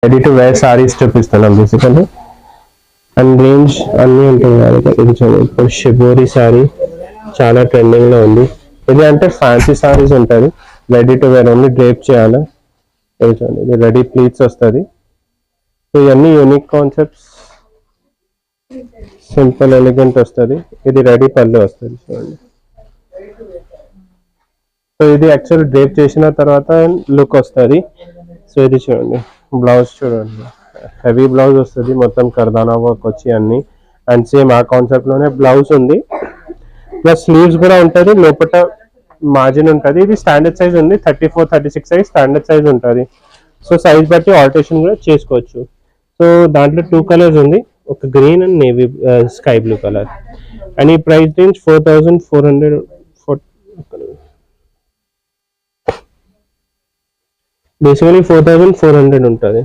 Ready to wear saris చూపిస్తున్నాం basically. And range అన్నీ ఉంటుంది కాబట్టి ఇది చూడండి. ఇప్పుడు షిబోరి సారీ చాలా ట్రెండింగ్ లో ఉంది. ఇది అంటే ఫ్యాన్సీ సారీస్ ఉంటుంది, ready to wear only drape చేయాలి. ఇది చూడండి, ఇది రెడీ ప్లీట్స్ వస్తుంది. సో ఇవన్నీ యూనిక్ కాన్సెప్ట్స్, సింపుల్ ఎలిగెంట్ వస్తుంది. ఇది రెడీ పళ్ళు వస్తుంది చూడండి. సో ఇది యాక్చువల్ డ్రేప్ చేసిన తర్వాత లుక్ వస్తుంది. సో ఇది చూడండి, బ్లౌజ్ చూడండి, హెవీ బ్లౌజ్ వస్తుంది, మొత్తం కర్దానా వర్క్ వచ్చి అన్ని. అండ్ సేమ్ ఆ కాన్సెప్ట్ లోనే బ్లౌజ్ ఉంది, ప్లస్ స్లీవ్స్ కూడా ఉంటుంది, లోపల మార్జిన్ ఉంటుంది. ఇది స్టాండర్డ్ సైజ్ ఉంది, 34-36 సైజ్ స్టాండర్డ్ సైజ్ ఉంటుంది. సో సైజ్ బట్టి ఆల్టరేషన్ కూడా చేసుకోవచ్చు. సో దాంట్లో 2 కలర్స్ ఉంది, ఒక green and navy sky blue colour. And ఈ ప్రైస్ రేంజ్ 4400, బేసికలీ 4400 ఉంటుంది.